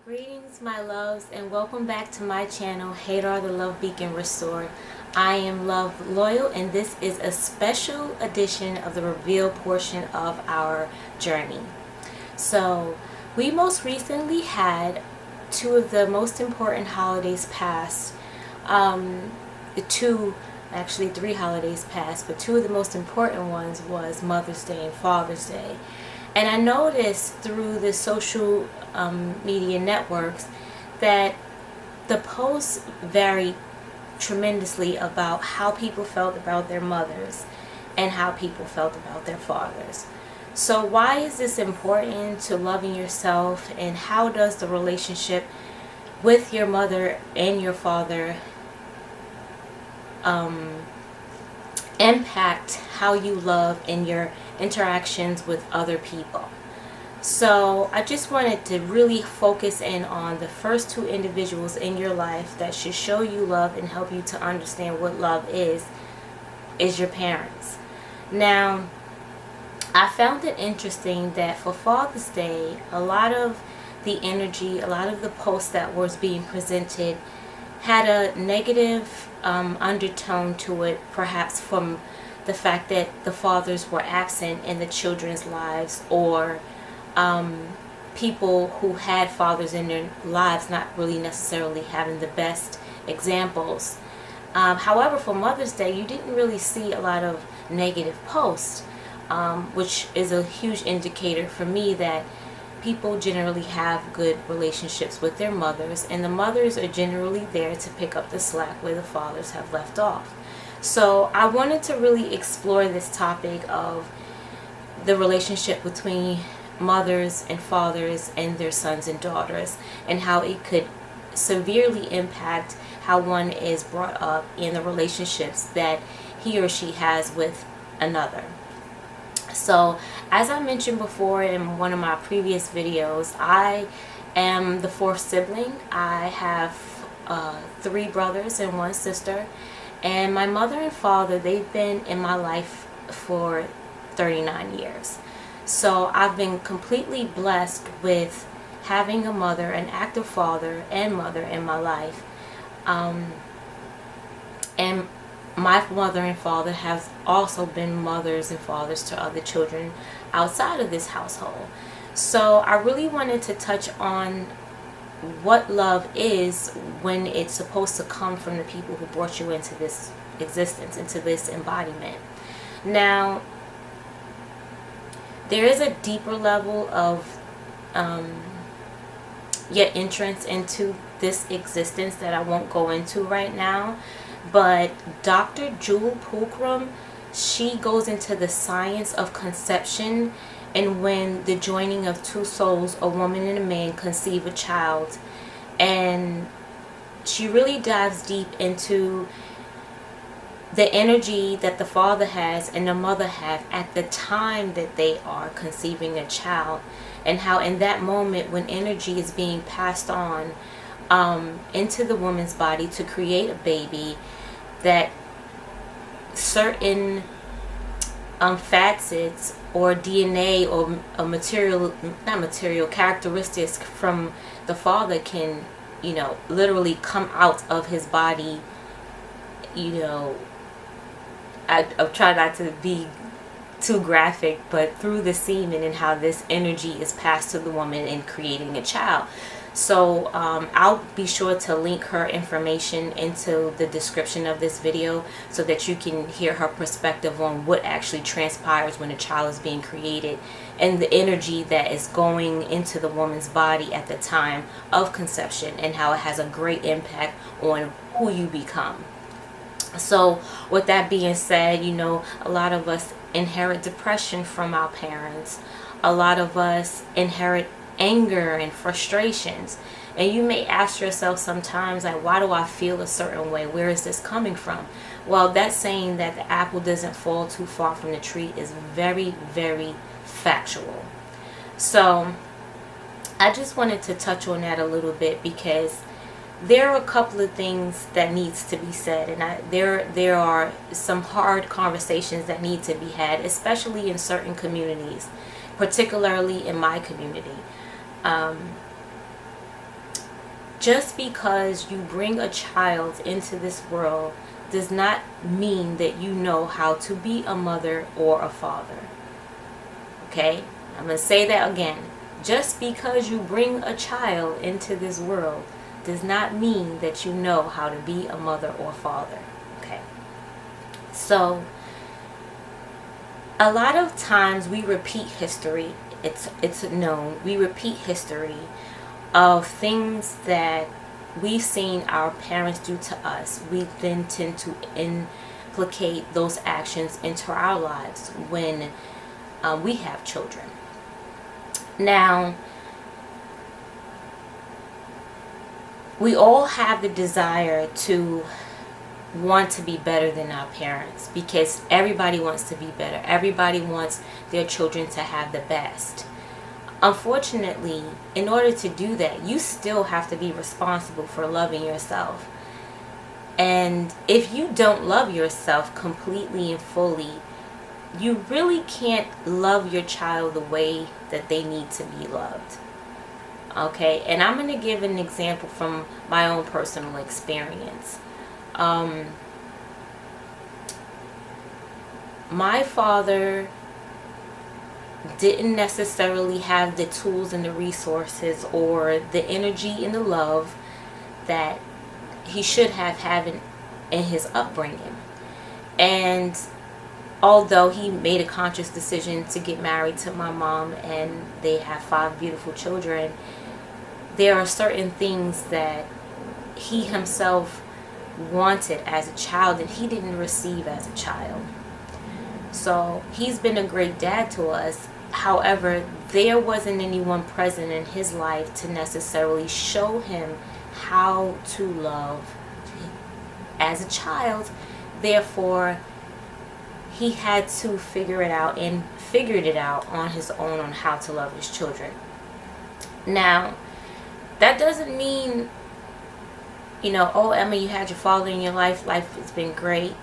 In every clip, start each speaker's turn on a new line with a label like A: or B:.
A: Greetings, my loves, and welcome back to my channel, HADAR, the Love Beacon Restored. I am Love Loyal, and this is a special edition of the reveal portion of our journey. So, we most recently had two of the most important holidays pass. Three holidays passed, but two of the most important ones was Mother's Day and Father's Day. And I noticed through the social media networks that the posts varied tremendously about how people felt about their mothers and how people felt about their fathers. So why is this important to loving yourself, and how does the relationship with your mother and your father impact how you love in your interactions with other people? So I just wanted to really focus in on the first two individuals in your life that should show you love and help you to understand what love is your parents. Now, I found it interesting that for Father's Day, a lot of the energy, a lot of the posts that was being presented had a negative undertone to it, perhaps from the fact that the fathers were absent in the children's lives, or people who had fathers in their lives not really necessarily having the best examples. However, for Mother's Day, you didn't really see a lot of negative posts, which is a huge indicator for me that people generally have good relationships with their mothers, and the mothers are generally there to pick up the slack where the fathers have left off. So I wanted to really explore this topic of the relationship between mothers and fathers and their sons and daughters, and how it could severely impact how one is brought up in the relationships that he or she has with another. So, as I mentioned before in one of my previous videos, I am the fourth sibling. I have 3 brothers and 1 sister, and my mother and father, they've been in my life for 39 years. So I've been completely blessed with having a mother, an active father and mother in my life. And my mother and father have also been mothers and fathers to other children outside of this household. So I really wanted to touch on what love is when it's supposed to come from the people who brought you into this existence, into this embodiment. Now, there is a deeper level of yet entrance into this existence that I won't go into right now. But Dr. Jewel Pookrum, she goes into the science of conception and when the joining of 2 souls, a woman and a man, conceive a child. And she really dives deep into the energy that the father has and the mother have at the time that they are conceiving a child, and how in that moment when energy is being passed on into the woman's body to create a baby, that certain facets or DNA or not material characteristics from the father can, literally come out of his body. I've tried not to be too graphic, but through the semen and how this energy is passed to the woman in creating a child. So I'll be sure to link her information into the description of this video so that you can hear her perspective on what actually transpires when a child is being created and the energy that is going into the woman's body at the time of conception, and how it has a great impact on who you become. So with that being said, a lot of us inherit depression from our parents. A lot of us inherit anger and frustrations. And you may ask yourself sometimes, like, why do I feel a certain way? Where is this coming from? Well, that saying that the apple doesn't fall too far from the tree is very, very factual. So I just wanted to touch on that a little bit, because there are a couple of things that needs to be said, and there are some hard conversations that need to be had, especially in certain communities, particularly in my community. Just because you bring a child into this world does not mean that you know how to be a mother or a father. Okay? I'm going to say that again. Just because you bring a child into this world does not mean that you know how to be a mother or father. Okay? So, a lot of times we repeat history. It's known. We repeat history of things that we've seen our parents do to us. We then tend to implicate those actions into our lives when we have children. Now, we all have the desire to want to be better than our parents, because everybody wants to be better. Everybody wants their children to have the best. Unfortunately, in order to do that, you still have to be responsible for loving yourself. And if you don't love yourself completely and fully, you really can't love your child the way that they need to be loved. Okay, and I'm going to give an example from my own personal experience. My father didn't necessarily have the tools and the resources or the energy and the love that he should have had in his upbringing. And although he made a conscious decision to get married to my mom and they have 5 beautiful children, there are certain things that he himself wanted as a child that he didn't receive as a child. So he's been a great dad to us. However, there wasn't anyone present in his life to necessarily show him how to love as a child. Therefore, he had to figure it out, and figured it out on his own on how to love his children. Now, that doesn't mean, oh, Emma, you had your father in your life. Life has been great.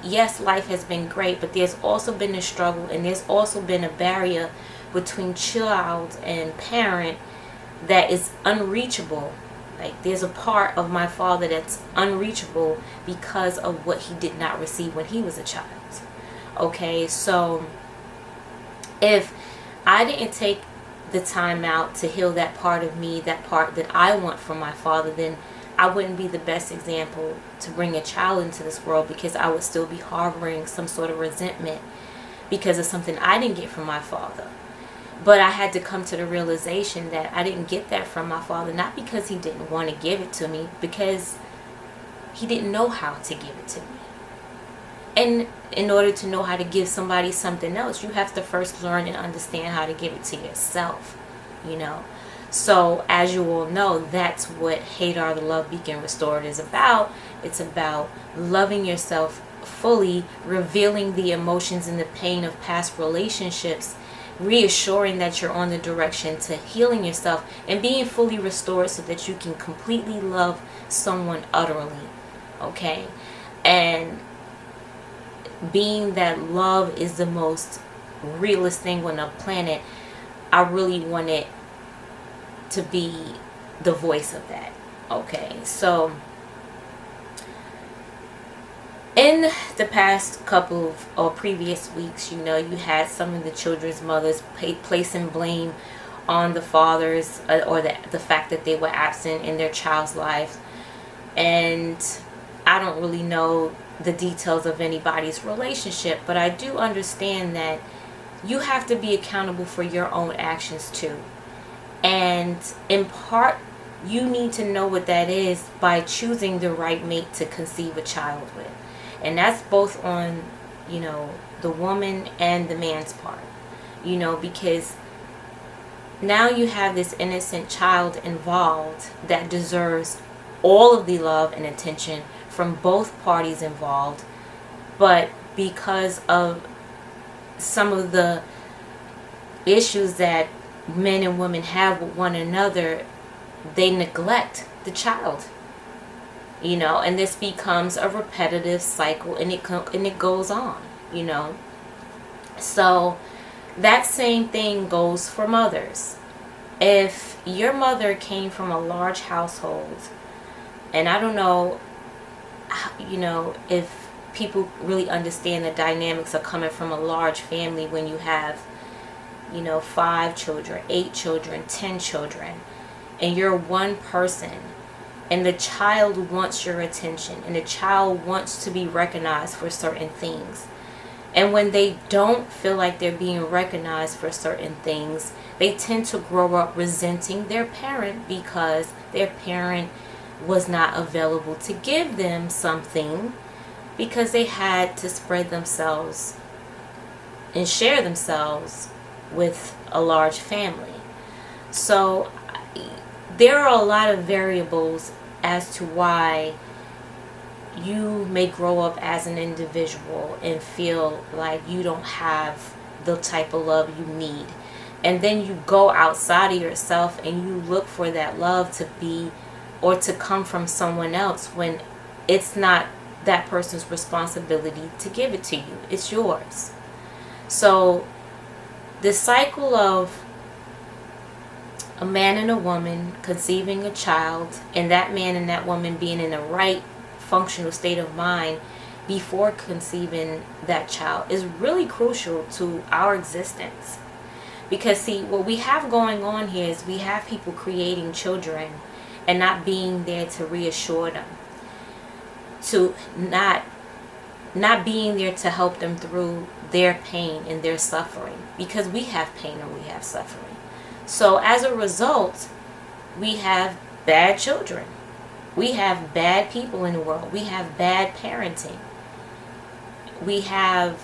A: Yes, life has been great, but there's also been a struggle, and there's also been a barrier between child and parent that is unreachable. Like, there's a part of my father that's unreachable because of what he did not receive when he was a child. Okay, so if I didn't take the time out to heal that part of me, that part that I want from my father, then I wouldn't be the best example to bring a child into this world, because I would still be harboring some sort of resentment because of something I didn't get from my father. But I had to come to the realization that I didn't get that from my father, not because he didn't want to give it to me, because he didn't know how to give it to me. And in order to know how to give somebody something else, you have to first learn and understand how to give it to yourself, So, as you all know, that's what HADAR, the Love Beacon Restored, is about. It's about loving yourself fully, revealing the emotions and the pain of past relationships, reassuring that you're on the direction to healing yourself, and being fully restored so that you can completely love someone utterly. Okay? And being that love is the most realest thing on the planet, I really wanted to be the voice of that. Okay, so in the past couple of, or previous weeks, you had some of the children's mothers placing blame on the fathers, or the fact that they were absent in their child's life. And I don't really know the details of anybody's relationship, but I do understand that you have to be accountable for your own actions too. And in part you need to know what that is by choosing the right mate to conceive a child with. And that's both on, the woman and the man's part, because now you have this innocent child involved that deserves all of the love and attention from both parties involved. But because of some of the issues that men and women have with one another, they neglect the child, and this becomes a repetitive cycle, and it goes on, So that same thing goes for mothers. If your mother came from a large household, and I don't know, if people really understand the dynamics of coming from a large family when you have, 5 children, 8 children, 10 children, and you're one person, and the child wants your attention, and the child wants to be recognized for certain things. And when they don't feel like they're being recognized for certain things, they tend to grow up resenting their parent because their parent was not available to give them something, because they had to spread themselves and share themselves with a large family. So there are a lot of variables as to why you may grow up as an individual and feel like you don't have the type of love you need. And then you go outside of yourself and you look for that love to be or to come from someone else when it's not that person's responsibility to give it to you. It's yours. So the cycle of a man and a woman conceiving a child, and that man and that woman being in the right functional state of mind before conceiving that child is really crucial to our existence. Because see, what we have going on here is we have people creating children and not being there to reassure them, to not being there to help them through their pain and their suffering, because we have pain and we have suffering. So as a result, we have bad children. We have bad people in the world. We have bad parenting. We have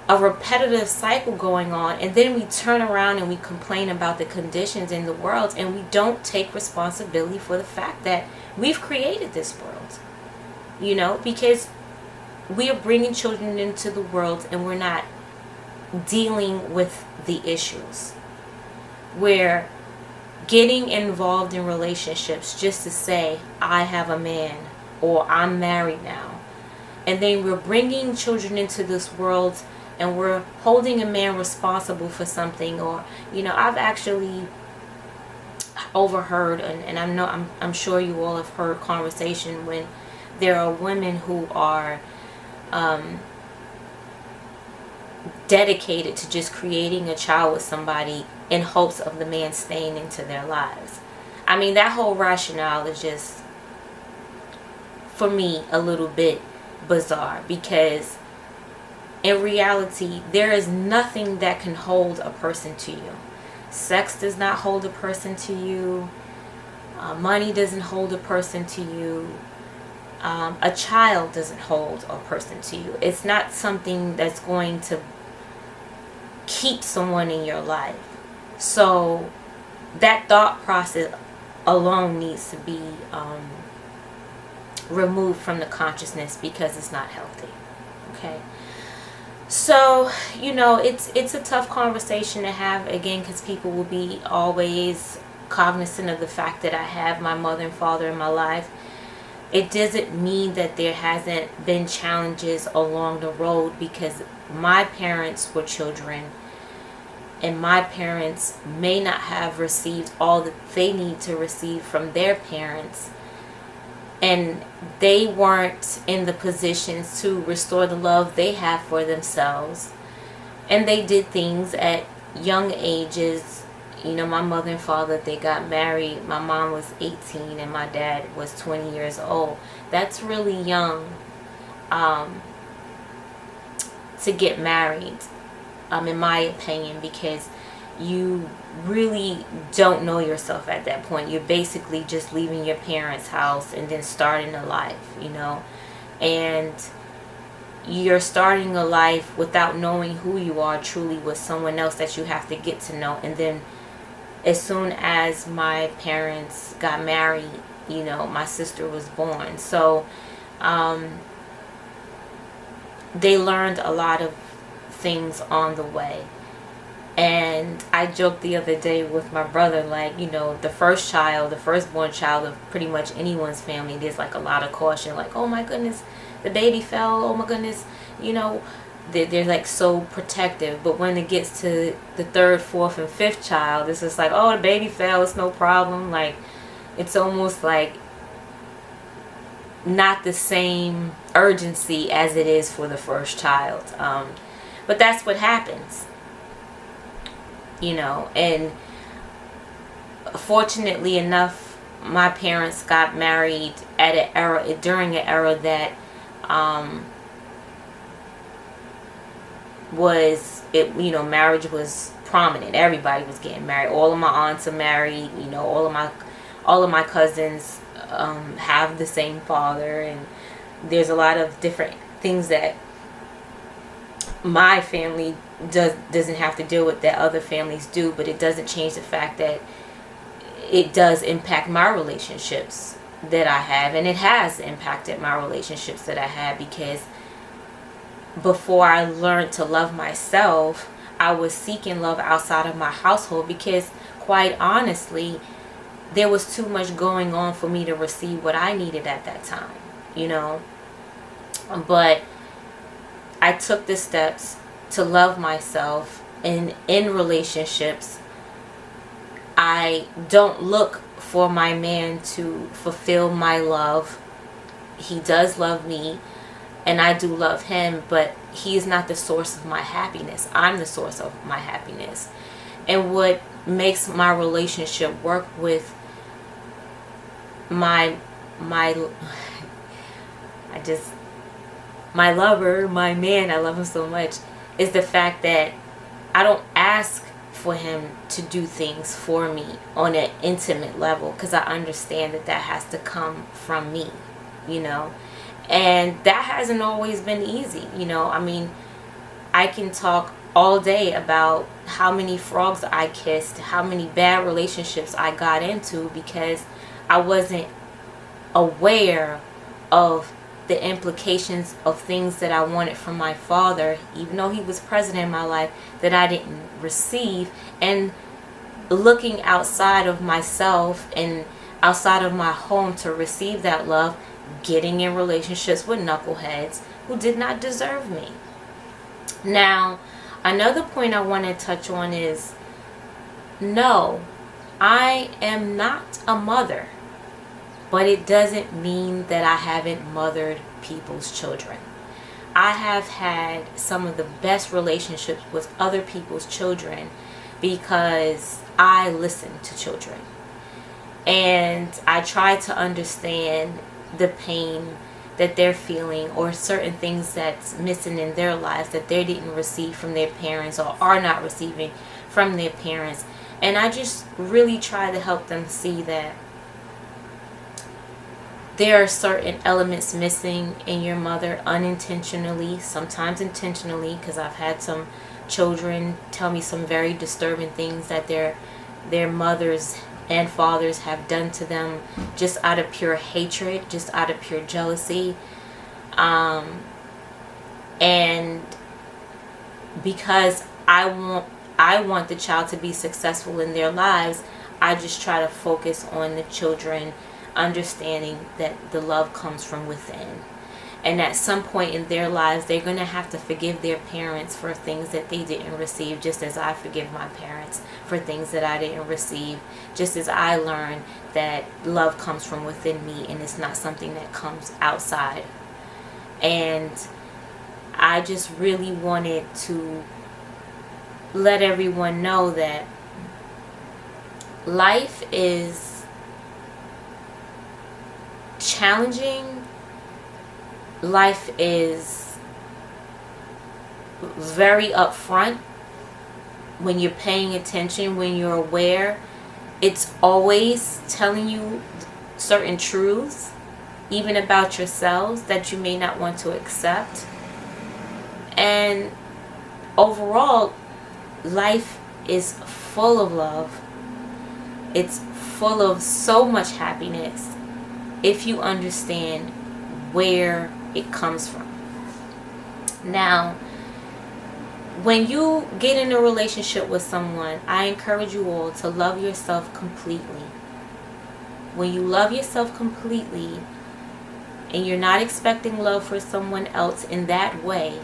A: a repetitive cycle going on, and then we turn around and we complain about the conditions in the world, and we don't take responsibility for the fact that we've created this world. Because we are bringing children into the world and we're not dealing with the issues. We're getting involved in relationships just to say, I have a man, or I'm married now. And then we're bringing children into this world and we're holding a man responsible for something. Or, I've actually overheard, and I'm sure you all have heard conversation when there are women who are dedicated to just creating a child with somebody in hopes of the man staying into their lives. I mean, that whole rationale is just, for me, a little bit bizarre, because in reality, there is nothing that can hold a person to you. Sex does not hold a person to you. Money doesn't hold a person to you. A child doesn't hold a person to you. It's not something that's going to keep someone in your life. So that thought process alone needs to be removed from the consciousness, because it's not healthy. Okay. So, it's a tough conversation to have, again, because people will be always cognizant of the fact that I have my mother and father in my life. It doesn't mean that there hasn't been challenges along the road, because my parents were children, and my parents may not have received all that they need to receive from their parents, and they weren't in the positions to restore the love they have for themselves. And they did things at young ages. My mother and father, they got married. My mom was 18 and my dad was 20 years old. That's really young to get married, in my opinion, because you really don't know yourself at that point. You're basically just leaving your parents' house and then starting a life, you know. And you're starting a life without knowing who you are truly with someone else that you have to get to know. And then as soon as my parents got married, you know, my sister was born. So they learned a lot of things on the way. And I joked the other day with my brother, like, you know, the firstborn child of pretty much anyone's family, there's like a lot of caution, like, oh my goodness, the baby fell, oh my goodness, you know, they're like so protective. But when it gets to the third, fourth, and fifth child, it's just like, oh, the baby fell, it's no problem. Like, it's almost like not the same urgency as it is for the first child. But that's what happens, you know. And fortunately enough, my parents got married at during an era that marriage was prominent. Everybody was getting married. All of my aunts are married, you know. All of my cousins have the same father, and there's a lot of different things that my family doesn't have to deal with that other families do. But it doesn't change the fact that it does impact my relationships that I have, and it has impacted my relationships that I have, because before I learned to love myself, I was seeking love outside of my household, because quite honestly, there was too much going on for me to receive what I needed at that time, you know. But I took the steps to love myself, and in relationships, I don't look for my man to fulfill my love. He does love me, and I do love him, but he is not the source of my happiness. I'm the source of my happiness. And what makes my relationship work with my lover, my man, I love him so much, is the fact that I don't ask for him to do things for me on an intimate level, because I understand that has to come from me, you know. And that hasn't always been easy, you know. I mean, I can talk all day about how many frogs I kissed, how many bad relationships I got into because I wasn't aware of the implications of things that I wanted from my father, even though he was present in my life, that I didn't receive. And looking outside of myself and outside of my home to receive that love, getting in relationships with knuckleheads who did not deserve me. Now, another point I want to touch on is, no, I am not a mother, but it doesn't mean that I haven't mothered people's children. I have had some of the best relationships with other people's children because I listen to children. And I try to understand the pain that they're feeling, or certain things that's missing in their lives that they didn't receive from their parents or are not receiving from their parents. And I just really try to help them see that there are certain elements missing in your mother unintentionally, sometimes intentionally, because I've had some children tell me some very disturbing things that their mothers and fathers have done to them just out of pure hatred, just out of pure jealousy. And because I want the child to be successful in their lives, I just try to focus on the children understanding that the love comes from within. And at some point in their lives, they're going to have to forgive their parents for things that they didn't receive, just as I forgive my parents for things that I didn't receive, just as I learned that love comes from within me and it's not something that comes outside. And I just really wanted to let everyone know that life is challenging. Life is very upfront, when you're paying attention, when you're aware, it's always telling you certain truths, even about yourselves, that you may not want to accept. And overall, life is full of love. It's full of so much happiness if you understand where it comes from. Now, when you get in a relationship with someone, I encourage you all to love yourself completely. When you love yourself completely and you're not expecting love for someone else in that way,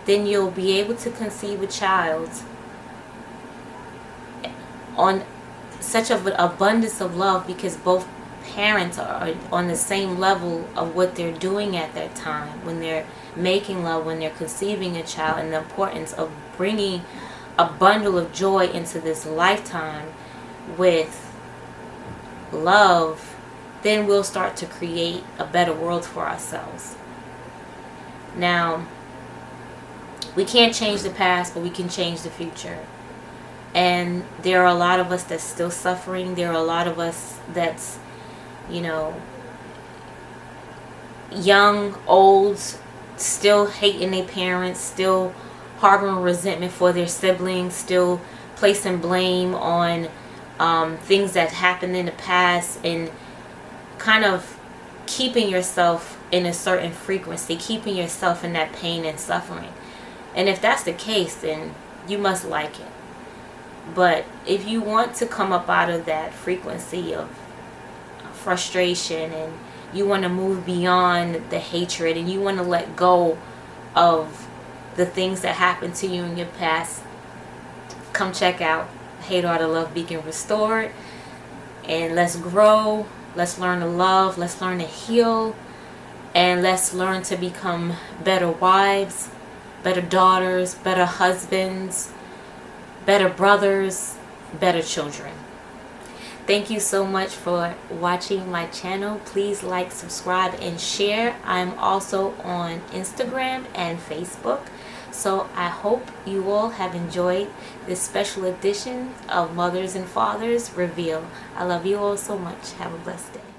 A: then you'll be able to conceive a child on such of an abundance of love, because both parents are on the same level of what they're doing at that time when they're making love, when they're conceiving a child, and the importance of bringing a bundle of joy into this lifetime with love. Then we'll start to create a better world for ourselves. Now, we can't change the past, but we can change the future. And there are a lot of us that's still suffering. There are a lot of us that's, young, old, still hating their parents, still harboring resentment for their siblings, still placing blame on things that happened in the past, and kind of keeping yourself in a certain frequency, keeping yourself in that pain and suffering. And if that's the case, then you must like it. But if you want to come up out of that frequency of frustration, and you want to move beyond the hatred, and you want to let go of the things that happened to you in your past, come check out HADAR, the Love Beacon Restored, and let's grow. Let's learn to love. Let's learn to heal. And let's learn to become better wives, better daughters, better husbands, better brothers, better children. Thank you so much for watching my channel. Please like, subscribe, and share. I'm also on Instagram and Facebook. So I hope you all have enjoyed this special edition of Mothers and Fathers Reveal. I love you all so much. Have a blessed day.